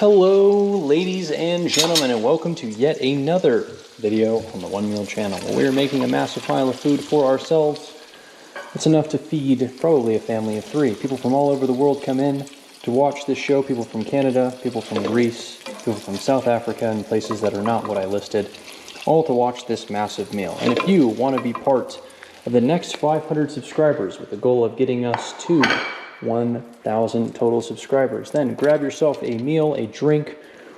Hello, ladies and gentlemen, and welcome to yet another video on the One Meal channel, where we're making a massive pile of food for ourselves. It's enough to feed probably a family of 3. People from all over the world come in to watch this show. People from Canada, people from Greece, people from South Africa, and places that are not what I listed, all to watch this massive meal. And if you want to be part of the next 500 subscribers with the goal of getting us to 1,000 total subscribers, then grab yourself a meal, a drink,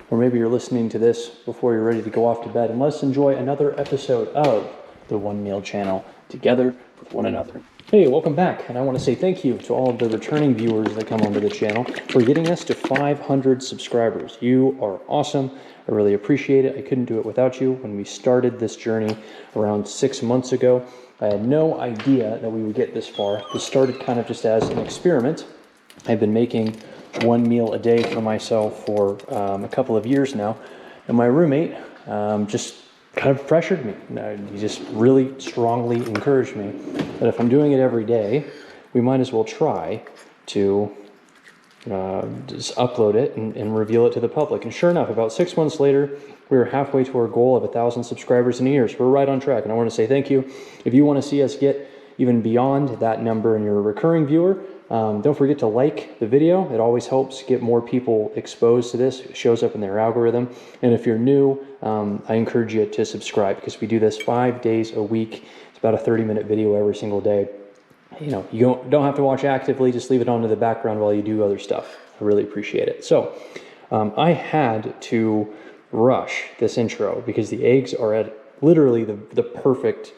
or maybe you're listening to this before you're ready to go off to bed, and let's enjoy another episode of the One Meal channel together with one another. Hey, welcome back, and I want to say thank you to all of the returning viewers that come onto the channel for getting us to 500 subscribers. You are awesome. I really appreciate it. I couldn't do it without you. When we started this journey around 6 months ago, I had no idea that we would get this far. This started kind of just as an experiment. I've been making one meal a day for myself for a couple of years now, and my roommate just kind of pressured me. He just really strongly encouraged me that if I'm doing it every day, we might as well try to just upload it and reveal it to the public. And sure enough, about 6 months later, we were halfway to our goal of 1,000 subscribers in a year. So we're right on track, and I want to say thank you. If you want to see us get even beyond that number and you're a recurring viewer, don't forget to like the video. It always helps get more people exposed to this. It shows up in their algorithm. And if you're new, I encourage you to subscribe, because we do this 5 days a week. It's about a 30-minute video every single day. You know, you don't have to watch actively, just leave it on to the background while you do other stuff. I really appreciate it. So I had to rush this intro because the eggs are at literally the perfect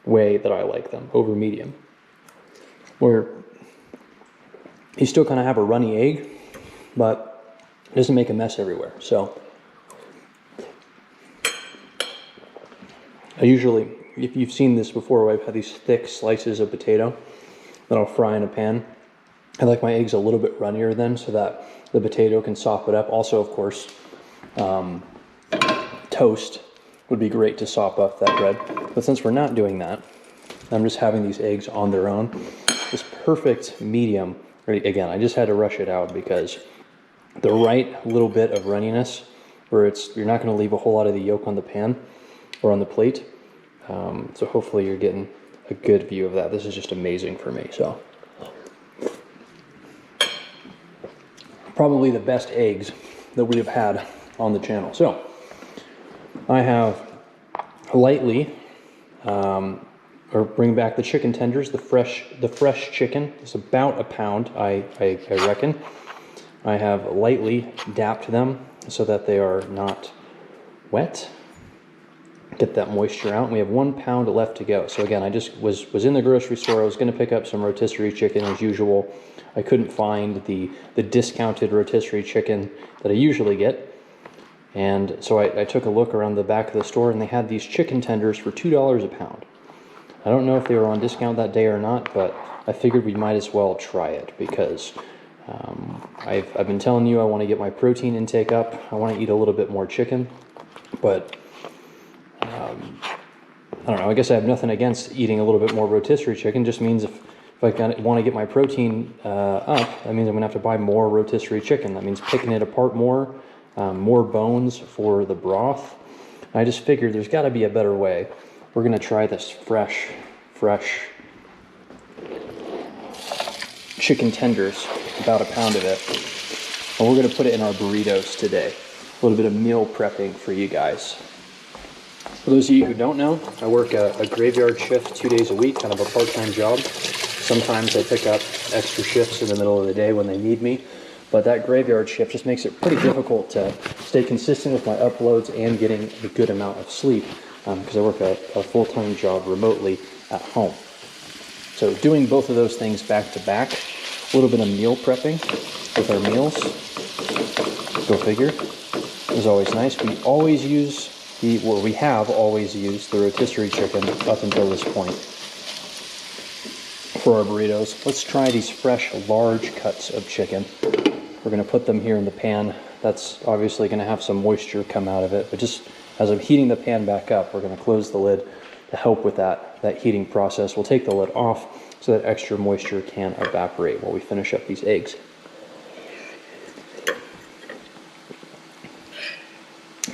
way that I like them, over medium, where you still kind of have a runny egg, but it doesn't make a mess everywhere. So I usually, if you've seen this before, I've had these thick slices of potato that I'll fry in a pan. I like my eggs a little bit runnier then, so that the potato can sop it up. Also, of course, toast would be great to sop up that bread. But since we're not doing that, I'm just having these eggs on their own. This perfect medium. Again, I just had to rush it out because the right little bit of runniness, where you're not going to leave a whole lot of the yolk on the pan or on the plate. So hopefully you're getting a good view of that. This is just amazing for me. So probably the best eggs that we have had on the channel. So I have lightly, or bring back the chicken tenders. The fresh chicken is about a pound, I reckon. I have lightly dapped them so that they are not wet. Get that moisture out, and we have 1 pound left to go. So again, I just was in the grocery store. I was going to pick up some rotisserie chicken as usual. I couldn't find the discounted rotisserie chicken that I usually get. And so I took a look around the back of the store, and they had these chicken tenders for $2 a pound. I don't know if they were on discount that day or not, but I figured we might as well try it because I've been telling you I want to get my protein intake up. I want to eat a little bit more chicken, but I don't know. I guess I have nothing against eating a little bit more rotisserie chicken. Just means if I want to get my protein up, that means I'm going to have to buy more rotisserie chicken. That means picking it apart more, more bones for the broth. I just figured there's got to be a better way. We're going to try this fresh chicken tenders, about a pound of it. And we're going to put it in our burritos today. A little bit of meal prepping for you guys. For those of you who don't know, I work a graveyard shift 2 days a week, kind of a part-time job. Sometimes I pick up extra shifts in the middle of the day when they need me, but that graveyard shift just makes it pretty difficult to stay consistent with my uploads and getting a good amount of sleep, because I work a full-time job remotely at home. So doing both of those things back to back, a little bit of meal prepping with our meals, go figure, is always nice. We have always used the rotisserie chicken up until this point for our burritos. Let's try these fresh, large cuts of chicken. We're going to put them here in the pan. That's obviously going to have some moisture come out of it, but just as I'm heating the pan back up, we're going to close the lid to help with that heating process. We'll take the lid off so that extra moisture can evaporate while we finish up these eggs.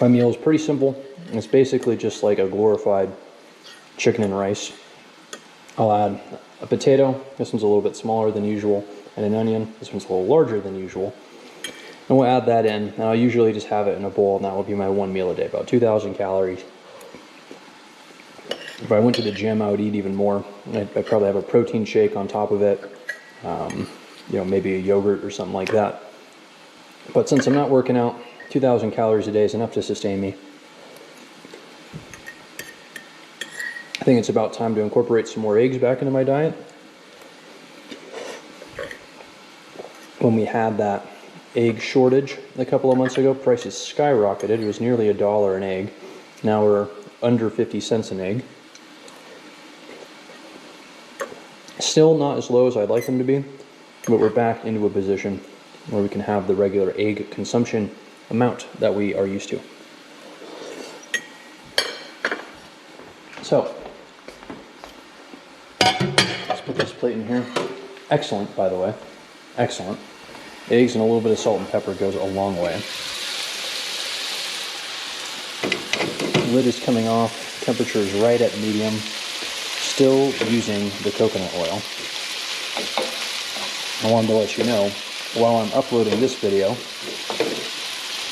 My meal is pretty simple. It's basically just like a glorified chicken and rice. I'll add a potato. This one's a little bit smaller than usual. And an onion. This one's a little larger than usual. And we'll add that in. And I'll usually just have it in a bowl, and that will be my one meal a day, about 2,000 calories. If I went to the gym, I would eat even more. I'd probably have a protein shake on top of it. Maybe a yogurt or something like that. But since I'm not working out, 2,000 calories a day is enough to sustain me. I think it's about time to incorporate some more eggs back into my diet. When we had that egg shortage a couple of months ago, prices skyrocketed. It was nearly $1 an egg. Now we're under 50 cents an egg. Still not as low as I'd like them to be, but we're back into a position where we can have the regular egg consumption amount that we are used to. So, let's put this plate in here. Excellent, by the way. Excellent. Eggs and a little bit of salt and pepper goes a long way. Lid is coming off. Temperature is right at medium. Still using the coconut oil. I wanted to let you know, while I'm uploading this video,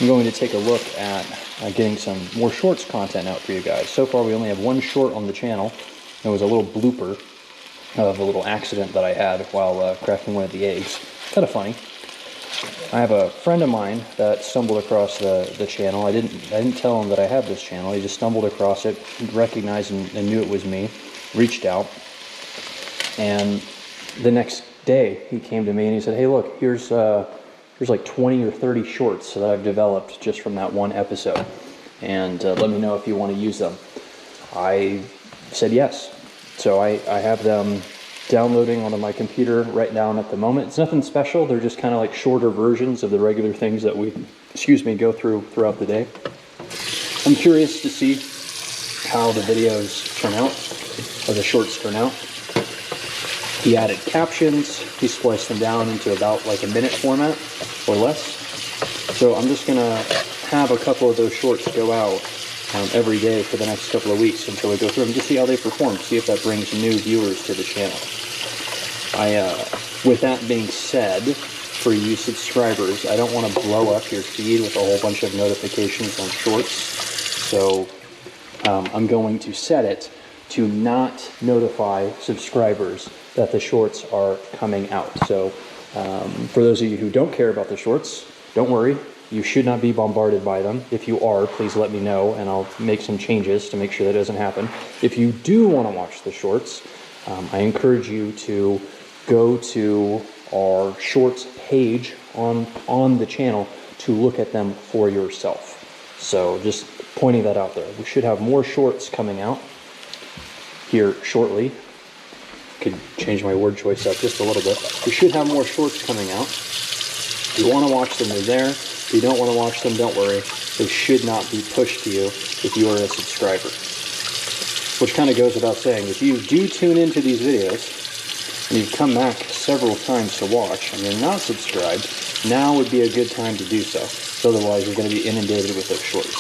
I'm going to take a look at getting some more shorts content out for you guys. So far we only have one short on the channel. It was a little blooper of a little accident that I had while cracking one of the eggs. Kind of funny. I have a friend of mine that stumbled across the channel. I didn't tell him that I had this channel. He just stumbled across it, recognized and knew it was me, reached out, and the next day he came to me and he said, "Hey, look, here's like 20 or 30 shorts that I've developed just from that one episode, and let me know if you want to use them." I said yes. So I have them downloading onto my computer right now at the moment. It's nothing special. They're just kind of like shorter versions of the regular things that we, go through throughout the day. I'm curious to see how the videos turn out, or the shorts turn out. He added captions. He spliced them down into about like a minute format or less. So I'm just gonna have a couple of those shorts go out every day for the next couple of weeks until I go through them to see how they perform, see if that brings new viewers to the channel. With that being said, for you subscribers, I don't want to blow up your feed with a whole bunch of notifications on shorts, so I'm going to set it to not notify subscribers that the shorts are coming out. So for those of you who don't care about the shorts, don't worry. You should not be bombarded by them. If you are, please let me know, and I'll make some changes to make sure that doesn't happen. If you do want to watch the shorts, I encourage you to go to our shorts page on the channel to look at them for yourself. So just pointing that out there. We should have more shorts coming out here shortly. Could change my word choice up just a little bit. We should have more shorts coming out. If you want to watch them, they're there. If you don't want to watch them, don't worry. They should not be pushed to you if you are a subscriber. Which kind of goes without saying. If you do tune into these videos, and you've come back several times to watch, and you're not subscribed, now would be a good time to do so. So otherwise, you're going to be inundated with those shorts.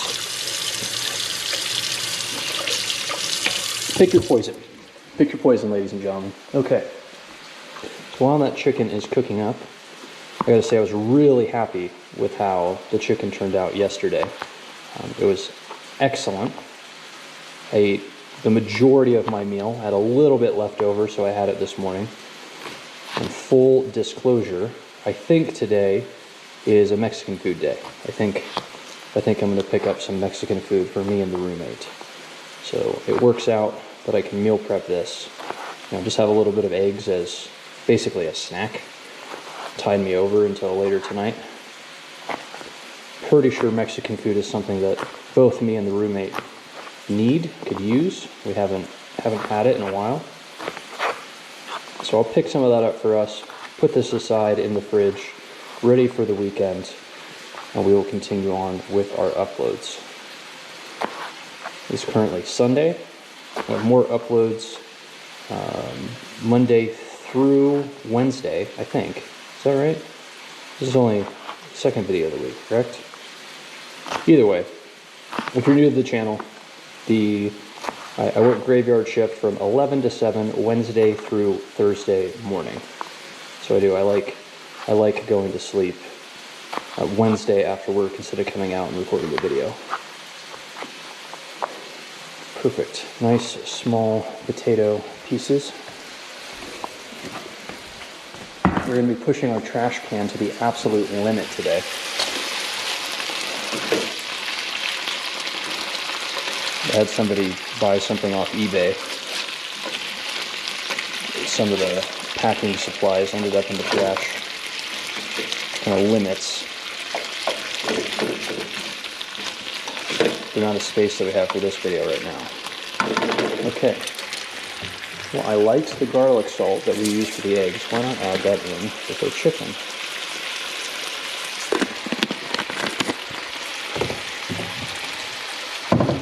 Pick your poison. Pick your poison, ladies and gentlemen. Okay. So while that chicken is cooking up, I gotta say I was really happy with how the chicken turned out yesterday. It was excellent. I ate the majority of my meal. I had a little bit left over, so I had it this morning. And full disclosure, I think today is a Mexican food day. I think I'm gonna pick up some Mexican food for me and the roommate. So it works out that I can meal prep this. Just have a little bit of eggs as basically a snack. Tide me over until later tonight. Pretty sure Mexican food is something that both me and the roommate could use. We haven't had it in a while. So I'll pick some of that up for us, put this aside in the fridge, ready for the weekend, and we will continue on with our uploads. It's currently Sunday. We have more uploads Monday through Wednesday, I think. Is that right? This is only the second video of the week, correct? Either way, If you're new to the channel, I work graveyard shift from 11 to 7, Wednesday through Thursday morning. So I like going to sleep Wednesday after work instead of coming out and recording a video. Perfect. Nice small potato pieces. We're going to be pushing our trash can to the absolute limit today. I had somebody buy something off eBay. Some of the packing supplies ended up in the trash. Kind of limits the amount of space that we have for this video right now. Okay. Well, I liked the garlic salt that we used for the eggs. Why not add that in with our chicken?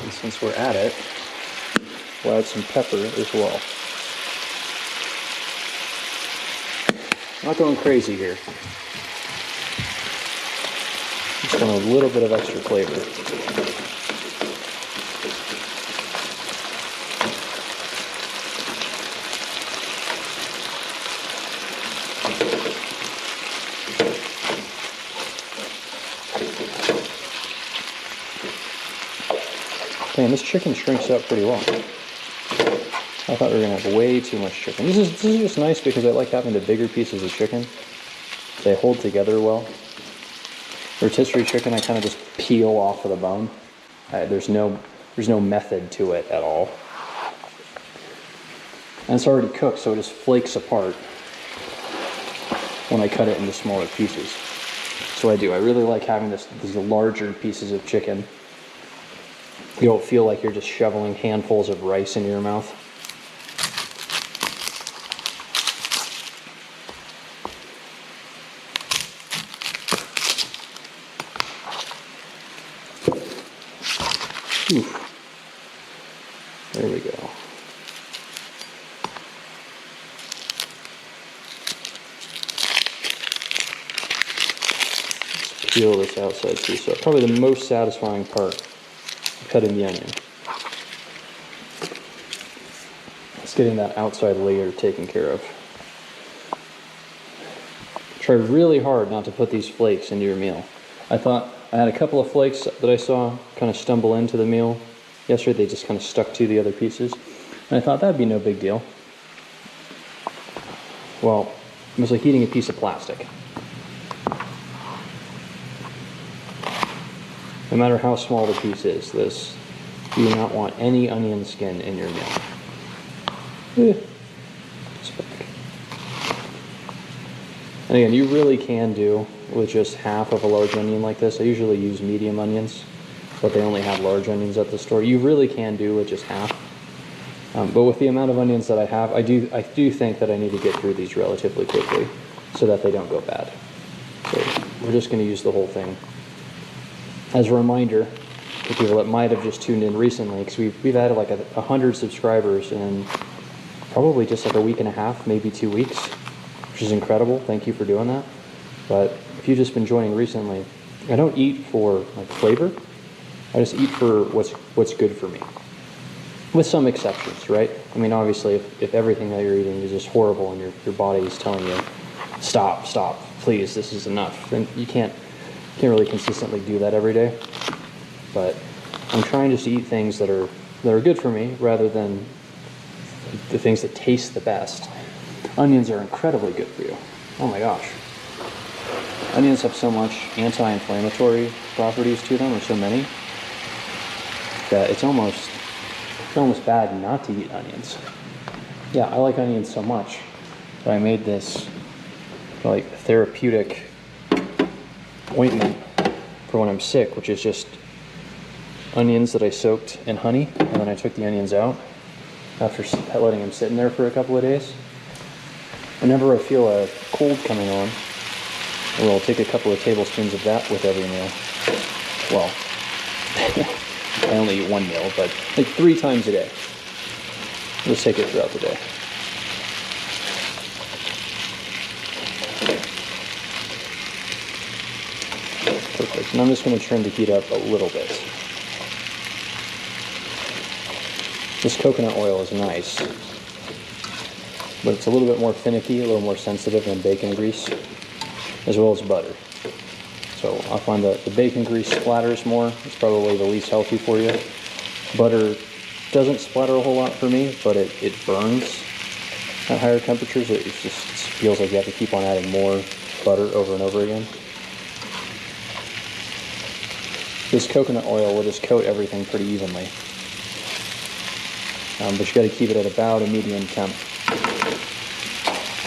And since we're at it, we'll add some pepper as well. Not going crazy here. Just want a little bit of extra flavor. Man, this chicken shrinks up pretty well. I thought we were going to have way too much chicken. This is just nice because I like having the bigger pieces of chicken. They hold together well. Rotisserie chicken, I kind of just peel off of the bone. There's no method to it at all. And it's already cooked, so it just flakes apart when I cut it into smaller pieces. So I really like having these larger pieces of chicken. You don't feel like you're just shoveling handfuls of rice into your mouth. Oof. There we go. Let's peel this outside piece up. Probably the most satisfying part. Cutting the onion. It's getting that outside layer taken care of. Try really hard not to put these flakes into your meal. I had a couple of flakes that I saw kind of stumble into the meal yesterday. They just kind of stuck to the other pieces. And I thought that'd be no big deal. Well, it was like eating a piece of plastic. No matter how small the piece is, you do not want any onion skin in your meal. And again, you really can do with just half of a large onion like this. I usually use medium onions, but they only have large onions at the store. You really can do with just half. But with the amount of onions that I have, I do think that I need to get through these relatively quickly so that they don't go bad. So we're just going to use the whole thing. As a reminder to people that might have just tuned in recently, because we've added like 100 subscribers in probably just like a week and a half, maybe 2 weeks, which is incredible. Thank you for doing that. But if you've just been joining recently, I don't eat for like flavor. I just eat for what's good for me, with some exceptions, right? I mean, obviously, if everything that you're eating is just horrible and your body is telling you, stop, please, this is enough, then you can't really consistently do that every day. But I'm trying just to eat things that are good for me rather than the things that taste the best. Onions are incredibly good for you. Oh my gosh. Onions have so much anti-inflammatory properties to them, or so many, that it's almost bad not to eat onions. Yeah, I like onions so much that I made this like therapeutic ointment for when I'm sick, which is just onions that I soaked in honey, and then I took the onions out after letting them sit in there for a couple of days. Whenever I feel a cold coming on, I'll take a couple of tablespoons of that with every meal. Well, I only eat one meal, but like 3 times a day. Just take it throughout the day. Perfect. And I'm just going to turn the heat up a little bit. This coconut oil is nice, but it's a little bit more finicky, a little more sensitive than bacon grease, as well as butter. So I find that the bacon grease splatters more. It's probably the least healthy for you. Butter doesn't splatter a whole lot for me, but it burns at higher temperatures. It feels like you have to keep on adding more butter over and over again. This coconut oil will just coat everything pretty evenly. But you got to keep it at about a medium temp.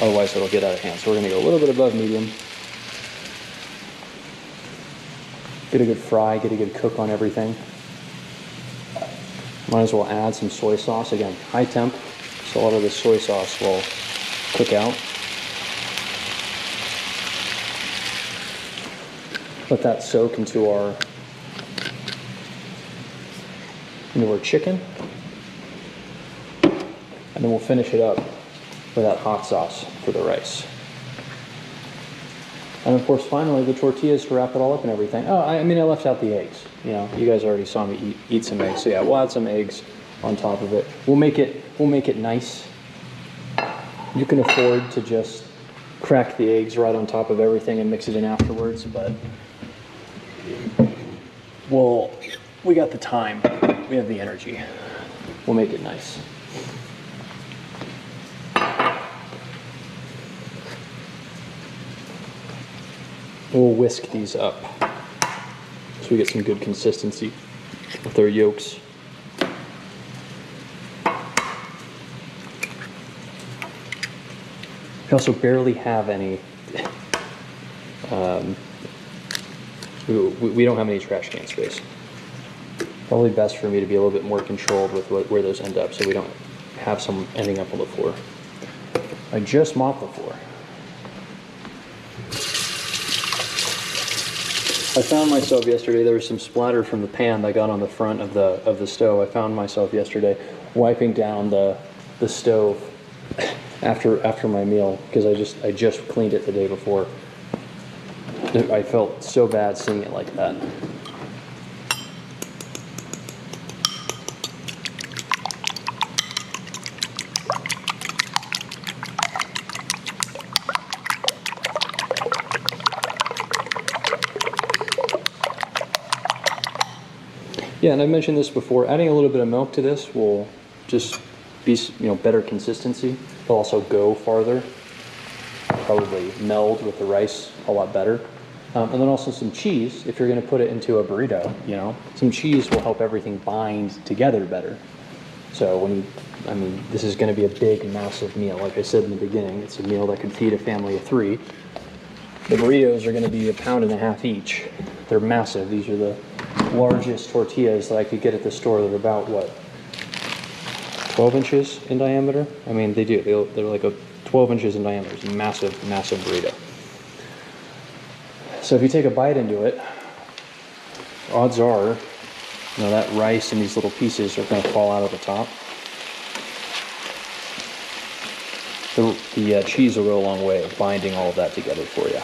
Otherwise it'll get out of hand. So we're going to go a little bit above medium. Get a good fry, get a good cook on everything. Might as well add some soy sauce. Again, high temp, so a lot of the soy sauce will cook out. Let that soak into our chicken. And then we'll finish it up with that hot sauce for the rice. And of course, finally, the tortillas to wrap it all up and everything. Oh, I left out the eggs. You know, you guys already saw me eat some eggs. So yeah, we'll add some eggs on top of it. We'll make it nice. You can afford to just crack the eggs right on top of everything and mix it in afterwards, but we got the time. We have the energy. We'll make it nice. We'll whisk these up so we get some good consistency with our yolks. We also barely have any, we don't have any trash can space. Probably best for me to be a little bit more controlled with where those end up so we don't have some ending up on the floor. I just mopped the floor. I found myself yesterday, there was some splatter from the pan that I got on the front of the stove. I found myself yesterday wiping down the stove after my meal because I just cleaned it the day before. I felt so bad seeing it like that. Yeah, and I mentioned this before, adding a little bit of milk to this will just be, better consistency. It'll also go farther, probably meld with the rice a lot better. And then also some cheese, if you're gonna put it into a burrito, some cheese will help everything bind together better. So this is gonna be a big, massive meal. Like I said in the beginning, it's a meal that could feed a family of 3. The burritos are gonna be 1.5 pounds each. They're massive. These are the largest tortillas that I could get at the store. They're about 12 inches in diameter. They're like 12 inches in diameter. It's a massive burrito. So if you take a bite into it, odds are that rice and these little pieces are going to fall out of the top. The cheese will go a long way of binding all of that together for you.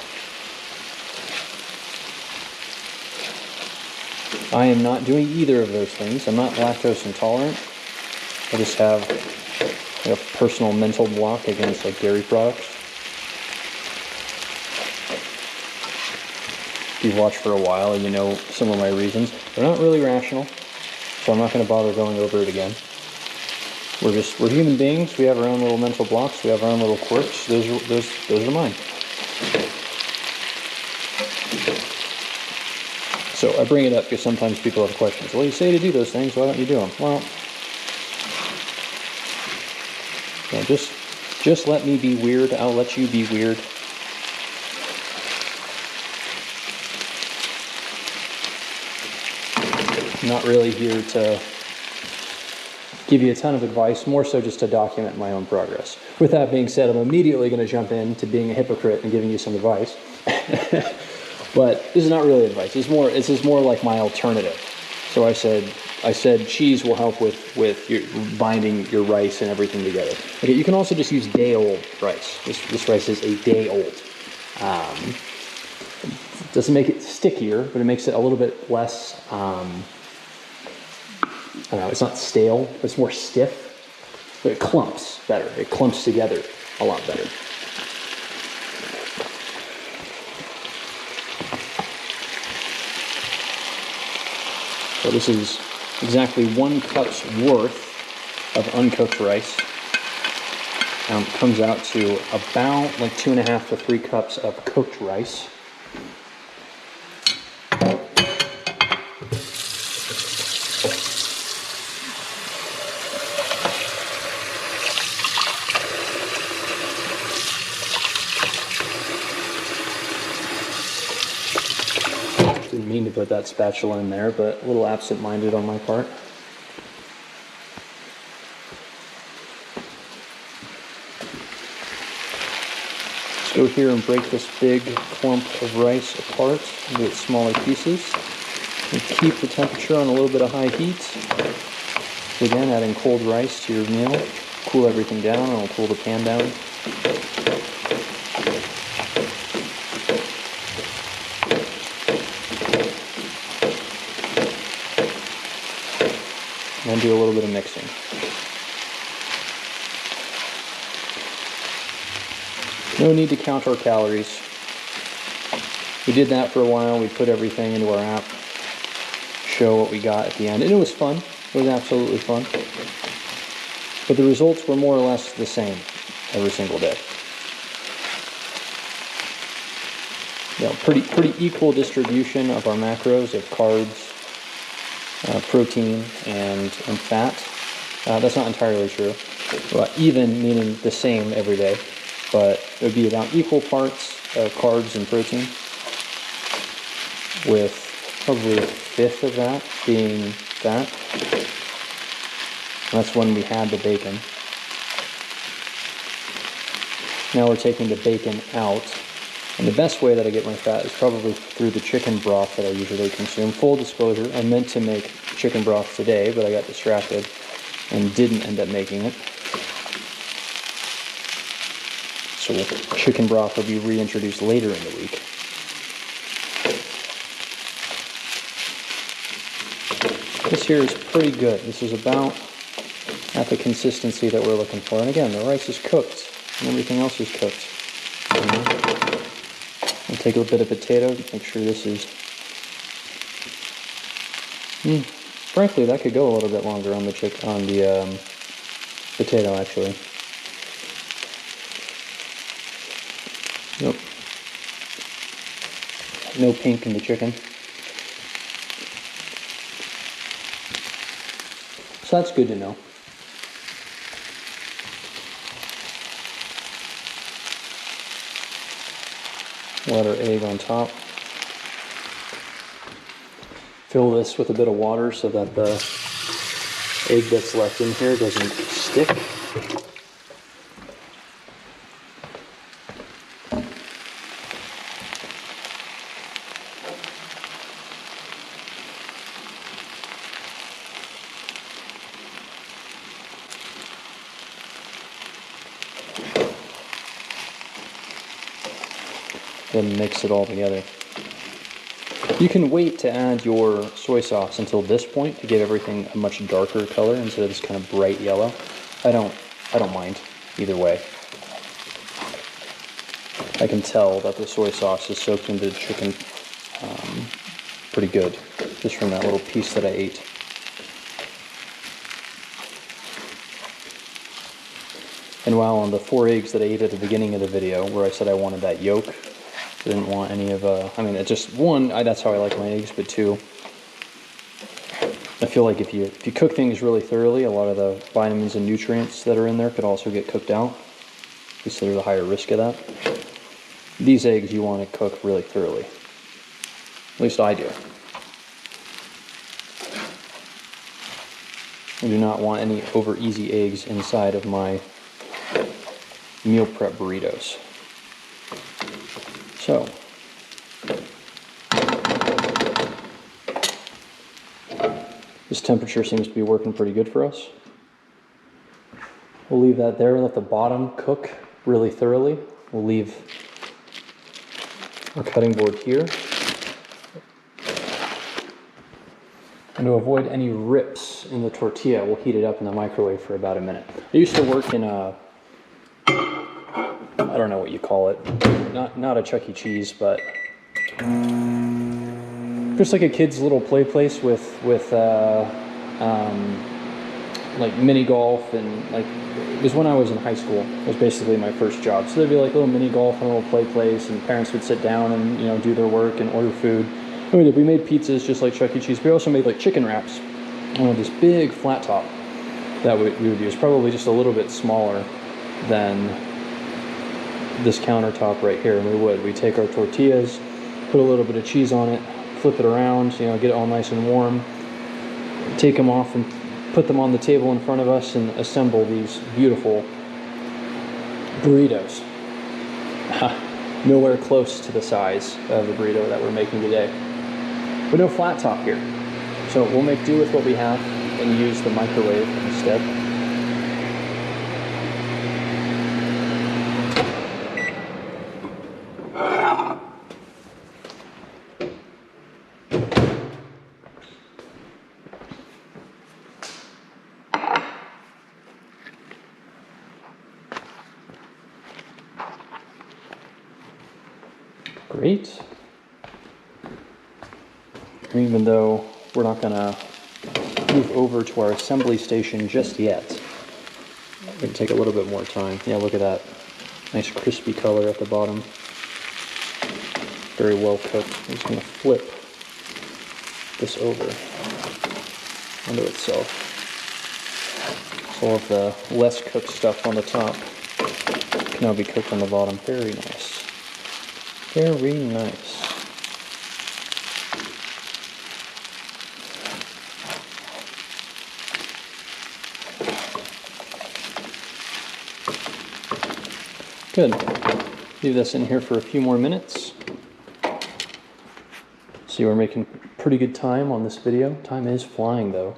I am not doing either of those things. I'm not lactose intolerant. I just have a personal mental block against dairy products. If you've watched for a while and you know some of my reasons, they're not really rational, so I'm not going to bother going over it again. We're human beings. We have our own little mental blocks. We have our own little quirks. Those are mine. So I bring it up because sometimes people have questions. Well, you say to do those things, why don't you do them? Well, just let me be weird. I'll let you be weird. I'm not really here to give you a ton of advice, more so just to document my own progress. With that being said, I'm immediately going to jump into being a hypocrite and giving you some advice. But this is not really advice. This is more like my alternative. So I said cheese will help with your binding your rice and everything together. Okay, you can also just use day-old rice. This rice is a day-old. Doesn't make it stickier, but it makes it a little bit less I don't know, it's not stale, it's more stiff, but it clumps better. It clumps together a lot better. So this is exactly 1 cup's worth of uncooked rice. It comes out to about like 2.5 to 3 cups of cooked rice. Didn't mean to put that spatula in there, but a little absent-minded on my part. Let's go here and break this big clump of rice apart into its smaller pieces. And keep the temperature on a little bit of high heat. So again, adding cold rice to your meal. Cool everything down, and it'll cool the pan down. And then do a little bit of mixing. No need to count our calories. We did that for a while. We put everything into our app, show what we got at the end, and it was fun. It was absolutely fun. But the results were more or less the same every single day. You know, pretty equal distribution of our macros of carbs, protein, and fat. That's not entirely true. Well, even meaning the same every day, but it would be about equal parts of carbs and protein, with probably 1/5 of that being fat. That's when we had the bacon. Now we're taking the bacon out. And the best way that I get my fat is probably through the chicken broth that I usually consume. Full disclosure, I meant to make chicken broth today, but I got distracted and didn't end up making it. So chicken broth will be reintroduced later in the week. This here is pretty good. This is about at the consistency that we're looking for. And again, the rice is cooked and everything else is cooked. I'll take a bit of potato, make sure this is... Frankly, that could go a little bit longer on the potato, actually. Nope. No pink in the chicken. So that's good to know. We'll add our egg on top. Fill this with a bit of water so that the egg that's left in here doesn't stick. Then mix it all together. You can wait to add your soy sauce until this point to give everything a much darker color instead of this kind of bright yellow. I don't mind either way. I can tell that the soy sauce is soaked into the chicken pretty good, just from that little piece that I ate. And while on the 4 eggs that I ate at the beginning of the video, where I said I wanted that yolk, I didn't want any of, it just, one, that's how I like my eggs, but 2, I feel like if you cook things really thoroughly, a lot of the vitamins and nutrients that are in there could also get cooked out, because there's a higher risk of that. These eggs you want to cook really thoroughly. At least I do. I do not want any over easy eggs inside of my meal prep burritos. So, this temperature seems to be working pretty good for us. We'll leave that there, let the bottom cook really thoroughly. We'll leave our cutting board here. And to avoid any rips in the tortilla, we'll heat it up in the microwave for about a minute. I used to work in a, I don't know what you call it, not a Chuck E. Cheese, but just like a kid's little play place with like mini golf, and like, it was when I was in high school. It was basically my first job. So there'd be like a little mini golf and a little play place, and parents would sit down and, you know, do their work and order food. And we did. We made pizzas just like Chuck E. Cheese. We also made like chicken wraps on this big flat top that we would use, probably just a little bit smaller than this countertop right here. And we'd take our tortillas, put a little bit of cheese on it, flip it around, you know, get it all nice and warm, take them off and put them on the table in front of us, and assemble these beautiful burritos. Nowhere close to the size of the burrito that we're making today, but no flat top here. So we'll make do with what we have and use the microwave instead. Great. Even though we're not gonna move over to our assembly station just yet, it's gonna take a little bit more time. Yeah, look at that. Nice crispy color at the bottom. Very well cooked. I'm just gonna flip this over onto itself. So all of the less cooked stuff on the top can now be cooked on the bottom. Very nice. Very nice. Good. Leave this in here for a few more minutes. See, we're making pretty good time on this video. Time is flying though.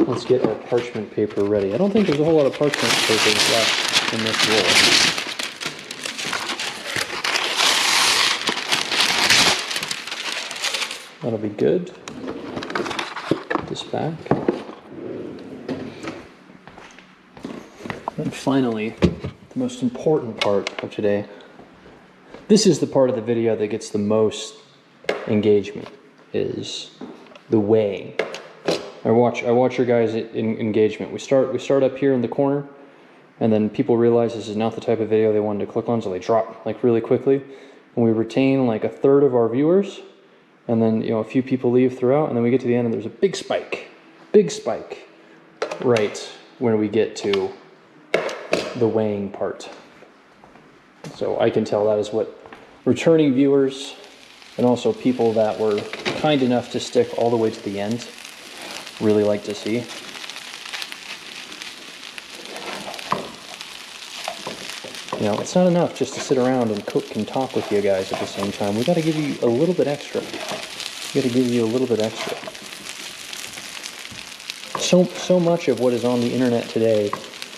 Let's get our parchment paper ready. I don't think there's a whole lot of parchment paper left in this roll. That'll be good. Put this back. And finally, the most important part of today. This is the part of the video that gets the most engagement, is the weighing. I watch your guys' engagement. We start up here in the corner, and then people realize this is not the type of video they wanted to click on, so they drop like really quickly. And we retain like a third of our viewers, and then, you know, a few people leave throughout, and then we get to the end and there's a big spike right when we get to the weighing part. So I can tell that is what returning viewers and also people that were kind enough to stick all the way to the end really like to see. You know, it's not enough just to sit around and cook and talk with you guys at the same time. We got to give you a little bit extra. We got to give you a little bit extra. So much of what is on the internet today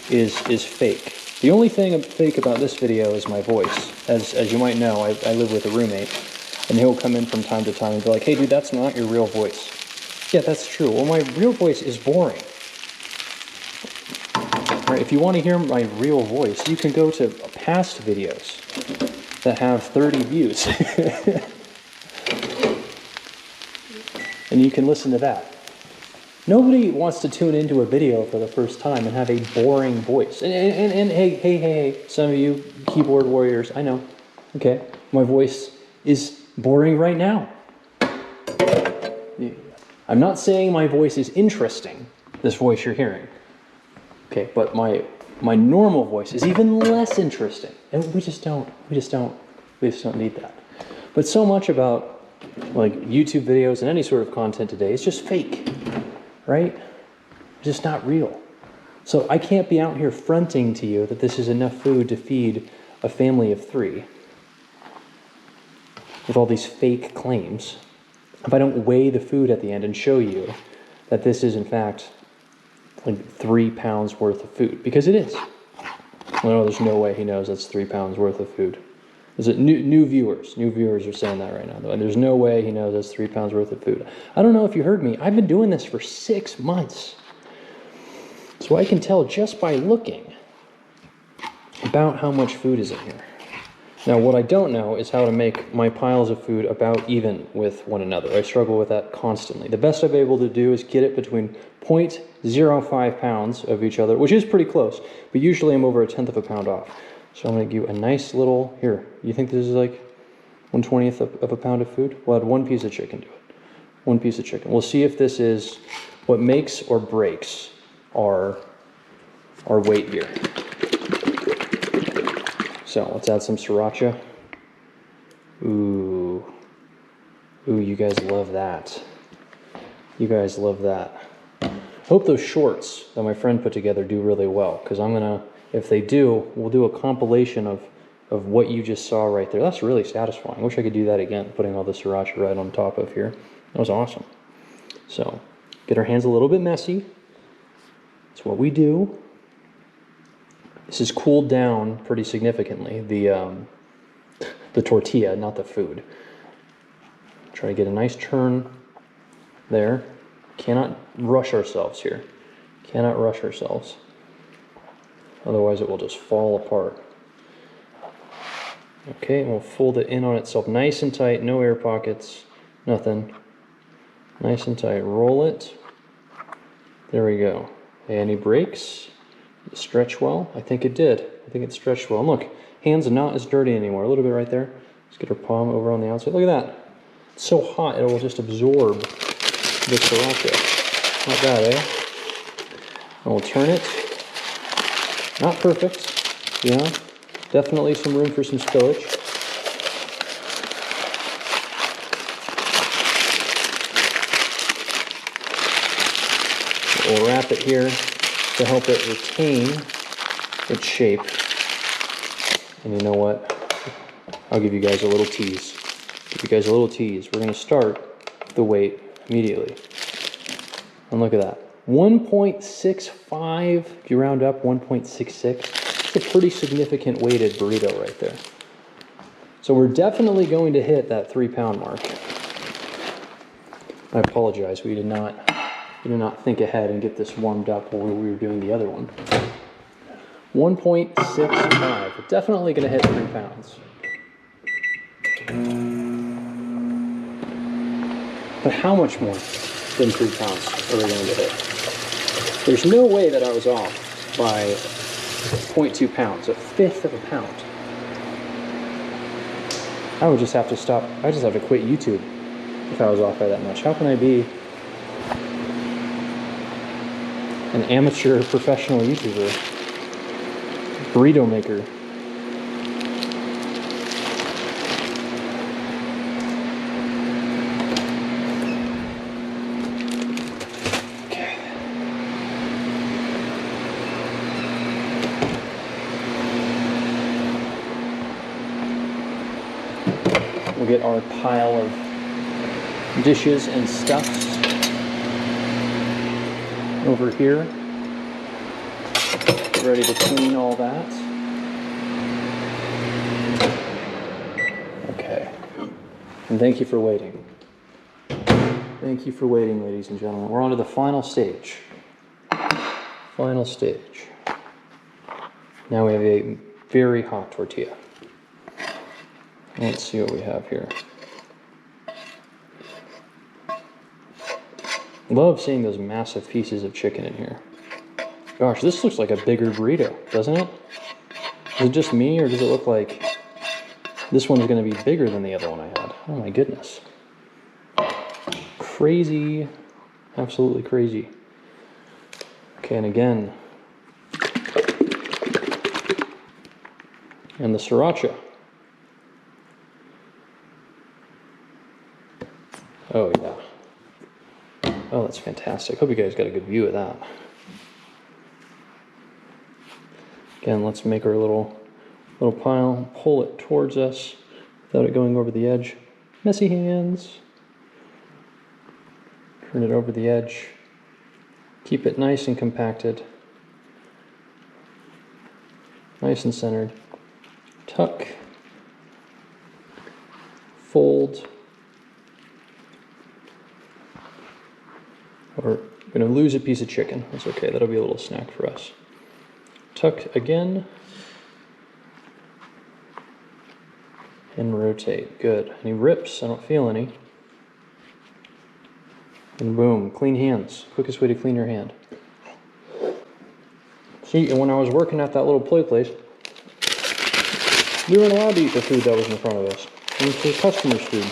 is fake. The only thing fake about this video is my voice. As you might know, I live with a roommate, and he'll come in from time to time and be like, "Hey dude, that's not your real voice." Yeah, that's true. Well, my real voice is boring. Right, if you want to hear my real voice, you can go to past videos that have 30 views. And you can listen to that. Nobody wants to tune into a video for the first time and have a boring voice. And hey, some of you keyboard warriors, I know. Okay, my voice is boring right now. I'm not saying my voice is interesting, this voice you're hearing. Okay, but my normal voice is even less interesting. And we just don't need that. But so much about like YouTube videos and any sort of content today is just fake. Right? Just not real. So I can't be out here fronting to you that this is enough food to feed a family of 3 with all these fake claims if I don't weigh the food at the end and show you that this is in fact like 3 pounds worth of food, because it is. Well, there's no way he knows that's 3 pounds worth of food. Is it new viewers? New viewers are saying that right now. Though. There's no way he knows that's 3 pounds worth of food. I don't know if you heard me. I've been doing this for 6 months. So I can tell just by looking about how much food is in here. Now, what I don't know is how to make my piles of food about even with one another. I struggle with that constantly. The best I've been able to do is get it between 0.05 pounds of each other, which is pretty close, but usually I'm over 1/10 of a pound off. So I'm going to give you a nice little, here, you think this is like 1/20th of a pound of food? We'll add 1 piece of chicken to it. 1 piece of chicken. We'll see if this is what makes or breaks our weight here. So let's add some sriracha. Ooh, you guys love that. You guys love that. Hope those shorts that my friend put together do really well, because I'm gonna, if they do, we'll do a compilation of what you just saw right there. That's really satisfying. I wish I could do that again, putting all the sriracha right on top of here. That was awesome. So, get our hands a little bit messy. That's what we do. This has cooled down pretty significantly, the tortilla, not the food. Try to get a nice turn there. Cannot rush ourselves here. Cannot rush ourselves. Otherwise it will just fall apart. Okay, and we'll fold it in on itself nice and tight, no air pockets, nothing. Nice and tight. Roll it. There we go. Any breaks? Stretch well? I think it did. I think it stretched well. And look, hands are not as dirty anymore. A little bit right there. Let's get our palm over on the outside. Look at that. It's so hot it will just absorb the sriracha. Not bad, eh? And we'll turn it. Not perfect, you know. Definitely some room for some spillage. We'll wrap it here to help it retain its shape. And you know what? I'll give you guys a little tease. Give you guys a little tease. We're going to start the weight immediately. And look at that. 1.65, if you round up, 1.66. It's a pretty significant weighted burrito right there. So we're definitely going to hit that 3 pound mark. I apologize, we did not think ahead and get this warmed up while we were doing the other one. 1.65, we're definitely going to hit 3 pounds. But how much more than 3 pounds are we going to hit? There's no way that I was off by 0.2 pounds, 1/5 of a pound. I would just have to stop, I just have to quit YouTube if I was off by that much. How can I be an amateur professional YouTuber, burrito maker? We'll get our pile of dishes and stuffs over here. Get ready to clean all that. Okay. And thank you for waiting. Thank you for waiting, ladies and gentlemen. We're on to the final stage. Final stage. Now we have a very hot tortilla. Let's see what we have here. Love seeing those massive pieces of chicken in here. Gosh, this looks like a bigger burrito, doesn't it? Is it just me, or does it look like this one's going to be bigger than the other one I had? Oh my goodness. Crazy. Absolutely crazy. Okay, and again. And the sriracha. Oh yeah. Oh, that's fantastic. Hope you guys got a good view of that. Again, let's make our little pile, pull it towards us without it going over the edge. Messy hands. Turn it over the edge. Keep it nice and compacted. Nice and centered. Tuck fold. We're going to lose a piece of chicken. That's okay. That'll be a little snack for us. Tuck again. And rotate. Good. Any rips? I don't feel any. And boom. Clean hands. Quickest way to clean your hand. See, and when I was working at that little play place, we weren't allowed to eat the food that was in front of us. It was the customer's food.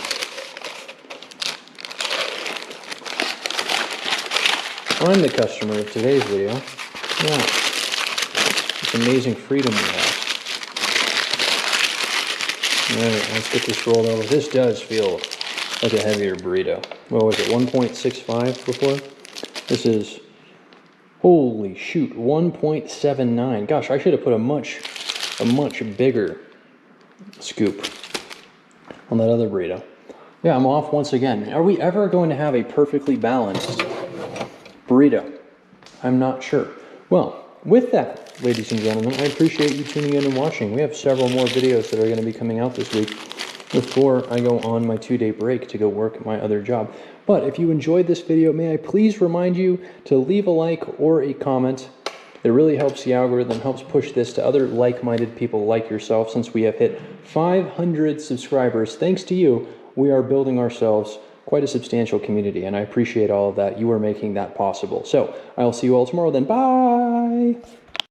I'm the customer of today's video. Yeah. This amazing freedom we have. Alright, let's get this rolled over. This does feel like a heavier burrito. What was it, 1.65 before? This is, holy shoot, 1.79. Gosh, I should have put a much bigger scoop on that other burrito. Yeah, I'm off once again. Are we ever going to have a perfectly balanced burrito? I'm not sure. Well, with that, ladies and gentlemen, I appreciate you tuning in and watching. We have several more videos that are going to be coming out this week before I go on my 2-day break to go work at my other job. But if you enjoyed this video, may I please remind you to leave a like or a comment. It really helps the algorithm, helps push this to other like-minded people like yourself. Since we have hit 500 subscribers, thanks to you, we are building ourselves quite a substantial community, and I appreciate all of that. You are making that possible. So I'll see you all tomorrow then. Bye!